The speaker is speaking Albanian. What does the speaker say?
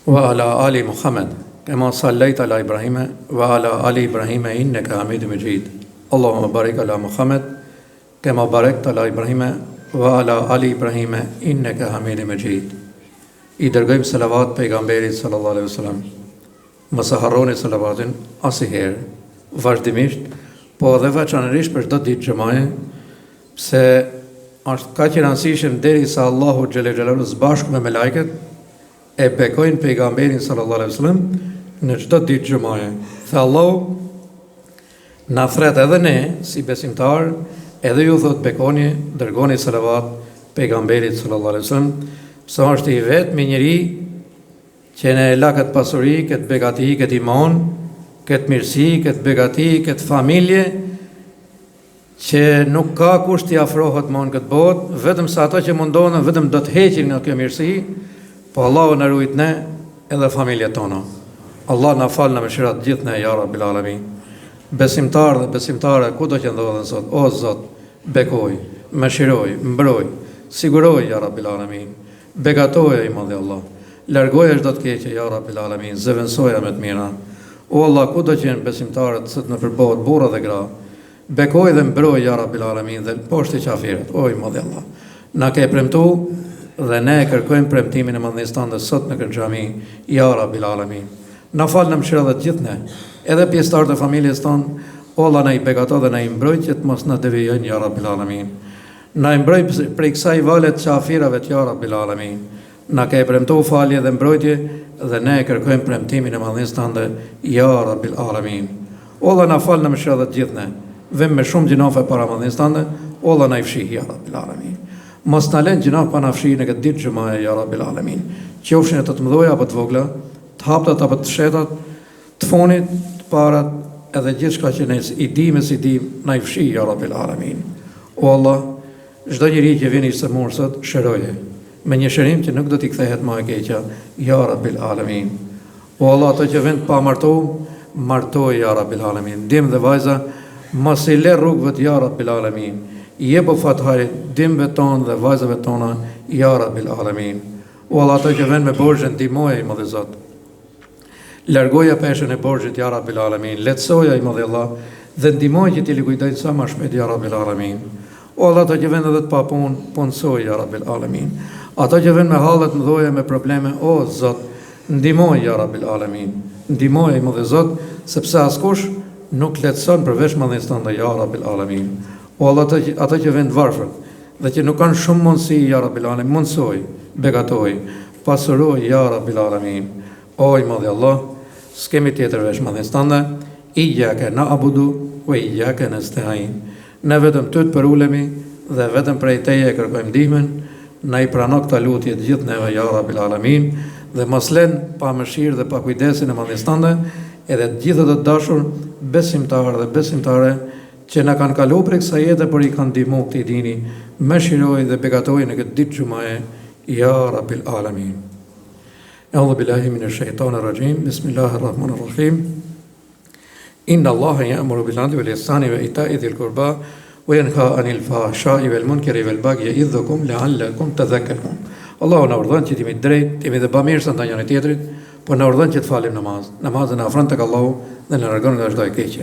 وعلى آل محمد كما صليت على إبراهيم وعلى آل إبراهيم إنك حميد مجيد اللهم بارك على محمد كما باركت على إبراهيم وعلى آل إبراهيم إنك حميد مجيد I dërgojmë salavat pejgamberit sallallahu alaihi wasallam. Mos e harroni salavatin asnjëherë, vazhdimisht, po edhe veçanërisht për çdo ditë xhamaje, pse është kaq e rëndësishme derisa Allahu xhelle xhelalu bashkë me melekët e bekojnë pejgamberin sallallahu alaihi wasallam në çdo ditë xhamaje. Tha Allahu na thret edhe ne si besimtar, edhe ju thot bekoni, dërgoni salavat pejgamberit sallallahu alaihi wasallam. Sa është i vetmi njeri që ne la këtë pasuri, këtë begati, këtë iman, këtë mirësi, këtë begati, këtë familje, që nuk ka kush t'i afrohet më në këtë botë, vetëm sa ato që mundohen, vetëm do të heqin nga kjo mirësi, po Allah në rujt ne edhe familje tona. Allah në falë në mëshirat gjithë ne, ja Rabbil Alamin. Besimtar dhe besimtare, ku do që ndodhen sot, o Zot, bekoj, mëshiroj, mbroj, siguroj, ja Rabbil Alamin. Begatoja i madhe Allah, largoja çdo të keqe, ja Rabbil Alamin, zëvendësoja me të mira. O Allah, ku do qenë besimtarët sot në përbot, burra dhe gra, bekoj dhe mbroj, ja Rabbil Alamin, dhe poshtë i qafiret, o i madhe Allah. Na ke premtu dhe ne kërkojmë premtimin e madhënisë tënde sot në këtë xhami, ja Rabbil Alamin. Na fal në mëshira dhe të gjithë ne, edhe pjesëtarët e familjes tonë, o Allah na i begato dhe na i mbroj që të mos na devijojnë, ja Rabbil Alamin. Na mbroj prej kësaj valet qafirave të ja Rabbil Alamin. Na ke premtu falje dhe mbrojtje dhe ne kërkojmë premtimin e madhënisë tënde, ja Rabbil Alamin. O Allah na fal në mëshira dhe të gjithë ne, vëm me shumë gjinofe para madhënisë tënde, o Allah na i fshih, ja Rabbil Alamin. Mos na lën gjinof pa na fshih në këtë ditë xhumaje, ja Rabbil Alamin. Qofshin të mëdhoja apo të vogla, të haptat apo të fshetat, të fonit, të parat, edhe gjithçka që ne i dimë si dimë, na i fshih, ja Rabbil Alamin. O Allah, çdo njeri që vjen i sëmur sot, shëroje, me një shërim që nuk do t'i kthehet më e keqja, ja Rabbil Alamin. O Allah, ato që vend pa martoj, ja Rabbil Alamin. Dim dhe vajza, mos i lë rrugëve të, ja Rabbil Alamin. Jepo fatharit, dimve tonë dhe vajzave tona, ja Rabbil Alamin. O Allah, ato që vend me borxhe, ndihmoje, më dhe Zot. Largoja peshën e borxhit, ja Rabbil Alamin. Lehtësoja, më dhe Allah, dhe ndihmoje që t'i likujdojnë sa më shpejt, ja Rabbil Alamin. O Allah, ato që vend edhe të pa punë, punësoj, ja Rabbil Alamin. Ato që vend me hallet mëdhoja, me probleme, o Zot, ndihmoj, ja Rabbil Alamin. Ndihmoj, më dhe Zot, sepse askush nuk lehtëson përveç madhënisë tënde, ja Rabbil Alamin. O Allah, ato që vend varfër dhe që nuk kanë shumë mundësi, ja Rabbil Alamin, mundsoj, begatoj, pasuroj, ja Rabbil Alamin. O i madhe Allah, s'kemi tjetër veç madhënisë tënde, iyyake na'budu wa iyyake nasta'in. Ne vetëm ty të përulemi dhe vetëm prej teje kërkojmë ndihmën, na i prano këta lutje të gjithë neve, ja Rabbil Alamin, dhe mos lën pa mëshirë dhe pa kujdesin e madhënisë tënde, edhe të gjithë të dashur besimtarë dhe besimtare që na kanë kaluar prej kësaj jete, por i kanë ndihmu këtij dini, mëshiroj dhe begatoj në këtë ditë xumaje, ja Rabbil Alamin. A'udhu billahi minash shaitanir rajim. Bismillahir rahmanir rahim. Inna Allaha ya'muru bil 'adli wal ihsani wa ita'i dhil qurba wa yanha 'anil fahsha'i wal munkari wal baghi ya'idhukum la'allakum tadhakkarun. Allahu na urdhon që t'jemi drejt, t'jemi dhe bamirësa ndaj njëri tjetrit, por na urdhon që të falim namaz. Namazi na afron tek Allahu dhe na largon nga çdo e keqe.